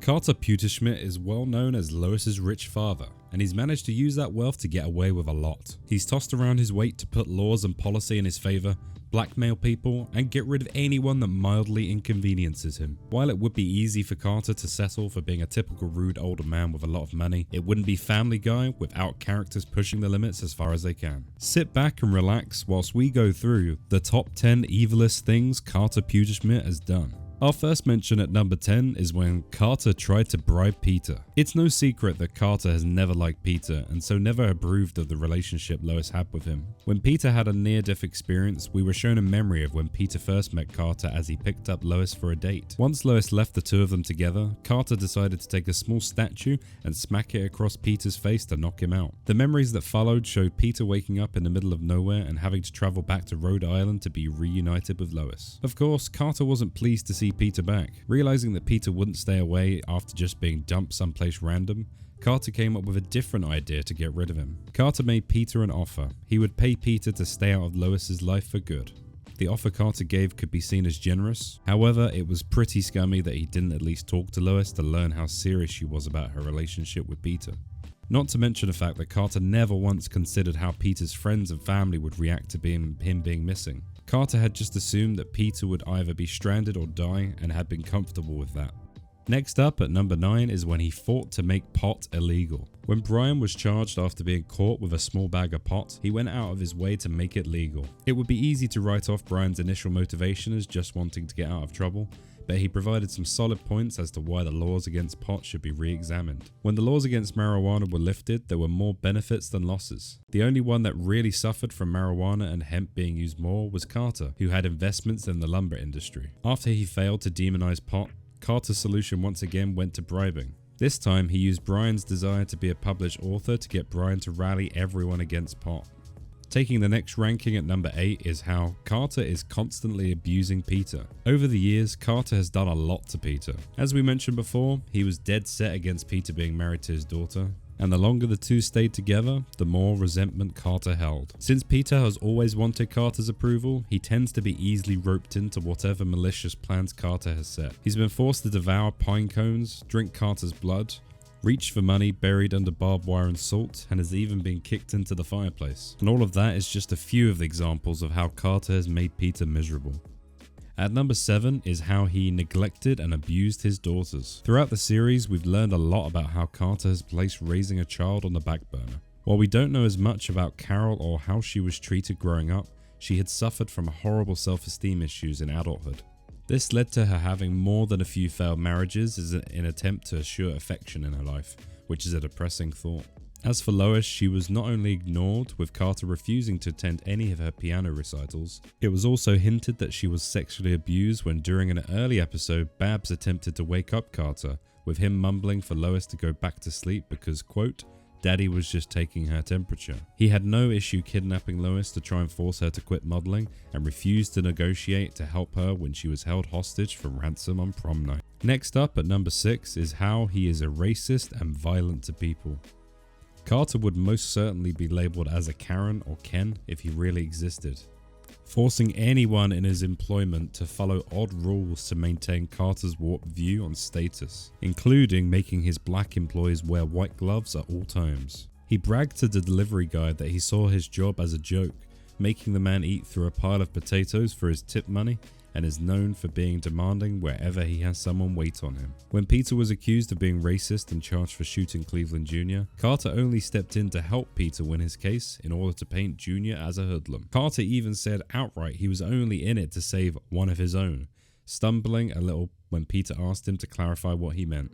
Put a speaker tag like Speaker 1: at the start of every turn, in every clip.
Speaker 1: Carter Pewterschmidt is well known as Lois's rich father, and he's managed to use that wealth to get away with a lot. He's tossed around his weight to put laws and policy in his favor, blackmail people, and get rid of anyone that mildly inconveniences him. While it would be easy for Carter to settle for being a typical rude older man with a lot of money, it wouldn't be Family Guy without characters pushing the limits as far as they can. Sit back and relax whilst we go through the top 10 evilest things Carter Pewterschmidt has done. Our first mention at number 10 is when Carter tried to bribe Peter. It's no secret that Carter has never liked Peter and so never approved of the relationship Lois had with him. When Peter had a near-death experience, we were shown a memory of when Peter first met Carter as he picked up Lois for a date. Once Lois left the two of them together, Carter decided to take a small statue and smack it across Peter's face to knock him out. The memories that followed showed Peter waking up in the middle of nowhere and having to travel back to Rhode Island to be reunited with Lois. Of course, Carter wasn't pleased to see Peter back. Realizing that Peter wouldn't stay away after just being dumped someplace random, Carter came up with a different idea to get rid of him. Carter made Peter an offer. He would pay Peter to stay out of Lois's life for good. The offer Carter gave could be seen as generous. However, it was pretty scummy that he didn't at least talk to Lois to learn how serious she was about her relationship with Peter. Not to mention the fact that Carter never once considered how Peter's friends and family would react to him being missing. Carter had just assumed that Peter would either be stranded or die and had been comfortable with that. Next up at number 9 is when he fought to make pot illegal. When Brian was charged after being caught with a small bag of pot, he went out of his way to make it legal. It would be easy to write off Brian's initial motivation as just wanting to get out of trouble, but he provided some solid points as to why the laws against pot should be re-examined. When the laws against marijuana were lifted, there were more benefits than losses. The only one that really suffered from marijuana and hemp being used more was Carter, who had investments in the lumber industry. After he failed to demonize pot, Carter's solution once again went to bribing. This time he used Brian's desire to be a published author to get Brian to rally everyone against pot. Taking the next ranking at number 8 is how Carter is constantly abusing Peter. Over the years, Carter has done a lot to Peter. As we mentioned before, he was dead set against Peter being married to his daughter, and the longer the two stayed together, the more resentment Carter held. Since Peter has always wanted Carter's approval, he tends to be easily roped into whatever malicious plans Carter has set. He's been forced to devour pine cones, drink Carter's blood, reach for money buried under barbed wire and salt, and has even been kicked into the fireplace. And all of that is just a few of the examples of how Carter has made Peter miserable. At number 7 is how he neglected and abused his daughters. Throughout the series, we've learned a lot about how Carter has placed raising a child on the back burner. While we don't know as much about Carol or how she was treated growing up, she had suffered from horrible self-esteem issues in adulthood. This led to her having more than a few failed marriages as an attempt to assure affection in her life, which is a depressing thought. As for Lois, she was not only ignored, with Carter refusing to attend any of her piano recitals, it was also hinted that she was sexually abused when during an early episode, Babs attempted to wake up Carter, with him mumbling for Lois to go back to sleep because, quote, Daddy was just taking her temperature. He had no issue kidnapping Lois to try and force her to quit modeling and refused to negotiate to help her when she was held hostage for ransom on prom night. Next up at number 6 is how he is a racist and violent to people. Carter would most certainly be labeled as a Karen or Ken if he really existed, forcing anyone in his employment to follow odd rules to maintain Carter's warped view on status, including making his black employees wear white gloves at all times. He bragged to the delivery guy that he saw his job as a joke, making the man eat through a pile of potatoes for his tip money, and is known for being demanding wherever he has someone wait on him. When Peter was accused of being racist and charged for shooting Cleveland Jr., Carter only stepped in to help Peter win his case in order to paint Jr. as a hoodlum. Carter even said outright he was only in it to save one of his own, stumbling a little when Peter asked him to clarify what he meant.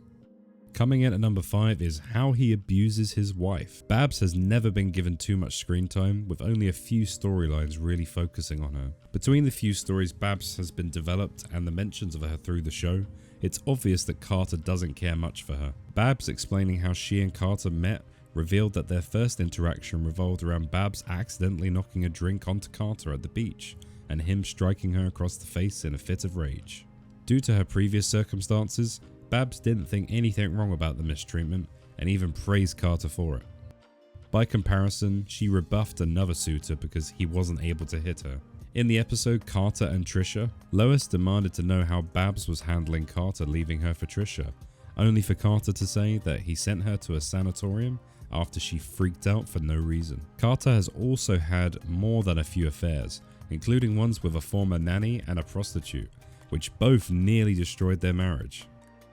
Speaker 1: Coming in at number 5 is how he abuses his wife. Babs has never been given too much screen time, with only a few storylines really focusing on her. Between the few stories Babs has been developed and the mentions of her through the show, it's obvious that Carter doesn't care much for her. Babs explaining how she and Carter met revealed that their first interaction revolved around Babs accidentally knocking a drink onto Carter at the beach and him striking her across the face in a fit of rage. Due to her previous circumstances, Babs didn't think anything wrong about the mistreatment and even praised Carter for it. By comparison, she rebuffed another suitor because he wasn't able to hit her. In the episode Carter and Trisha, Lois demanded to know how Babs was handling Carter leaving her for Trisha, only for Carter to say that he sent her to a sanatorium after she freaked out for no reason. Carter has also had more than a few affairs, including ones with a former nanny and a prostitute, which both nearly destroyed their marriage.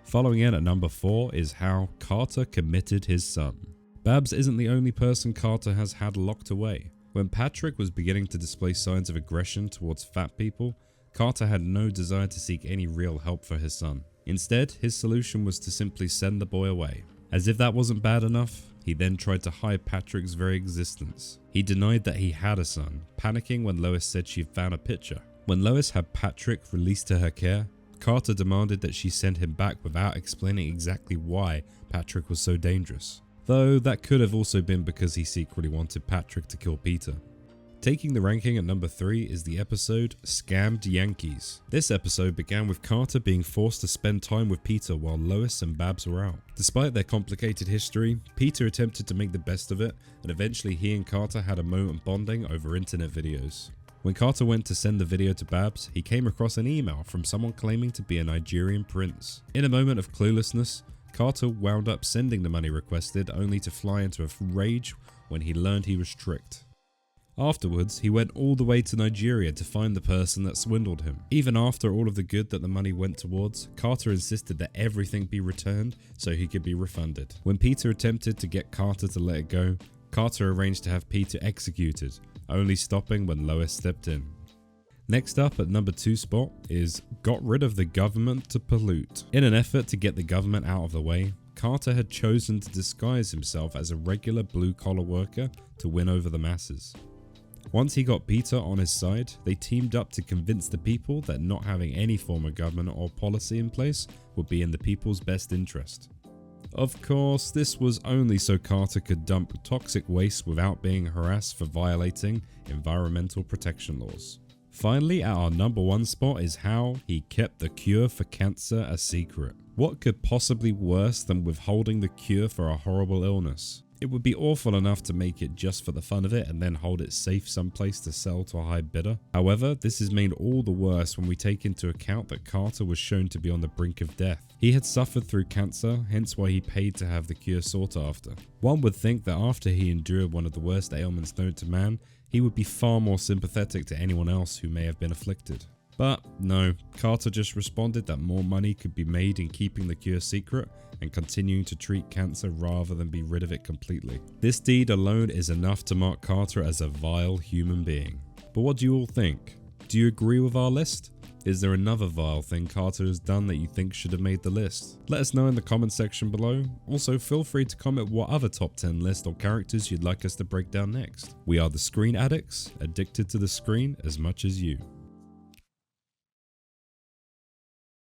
Speaker 1: Following in at number 4 is how Carter committed his son. Babs isn't the only person Carter has had locked away. When Patrick was beginning to display signs of aggression towards fat people, Carter had no desire to seek any real help for his son. Instead, his solution was to simply send the boy away. As if that wasn't bad enough, he then tried to hide Patrick's very existence. He denied that he had a son, panicking when Lois said she found a picture. When Lois had Patrick released to her care, Carter demanded that she send him back without explaining exactly why Patrick was so dangerous. Though that could have also been because he secretly wanted Patrick to kill Peter. Taking the ranking at number 3 is the episode Scammed Yankees. This episode began with Carter being forced to spend time with Peter while Lois and Babs were out. Despite their complicated history, Peter attempted to make the best of it, and eventually he and Carter had a moment bonding over internet videos. When Carter went to send the video to Babs, he came across an email from someone claiming to be a Nigerian prince. In a moment of cluelessness, Carter wound up sending the money requested only to fly into a rage when he learned he was tricked. Afterwards, he went all the way to Nigeria to find the person that swindled him. Even after all of the good that the money went towards, Carter insisted that everything be returned so he could be refunded. When Peter attempted to get Carter to let it go, Carter arranged to have Peter executed, only stopping when Lois stepped in. Next up at number 2 spot is got rid of the government to pollute. In an effort to get the government out of the way, Carter had chosen to disguise himself as a regular blue-collar worker to win over the masses. Once he got Peter on his side, they teamed up to convince the people that not having any form of government or policy in place would be in the people's best interest. Of course, this was only so Carter could dump toxic waste without being harassed for violating environmental protection laws. Finally, at our number 1 spot is how he kept the cure for cancer a secret. What could possibly worse than withholding the cure for a horrible illness? It would be awful enough to make it just for the fun of it and then hold it safe someplace to sell to a high bidder. However, this is made all the worse when we take into account that Carter was shown to be on the brink of death. He had suffered through cancer, hence why he paid to have the cure sought after. One would think that after he endured one of the worst ailments known to man, he would be far more sympathetic to anyone else who may have been afflicted. But no, Carter just responded that more money could be made in keeping the cure secret and continuing to treat cancer rather than be rid of it completely. This deed alone is enough to mark Carter as a vile human being. But what do you all think? Do you agree with our list? Is there another vile thing Carter has done that you think should have made the list? Let us know in the comment section below. Also, feel free to comment what other top 10 list or characters you'd like us to break down next. We are the Screen Addicts, addicted to the screen as much as you.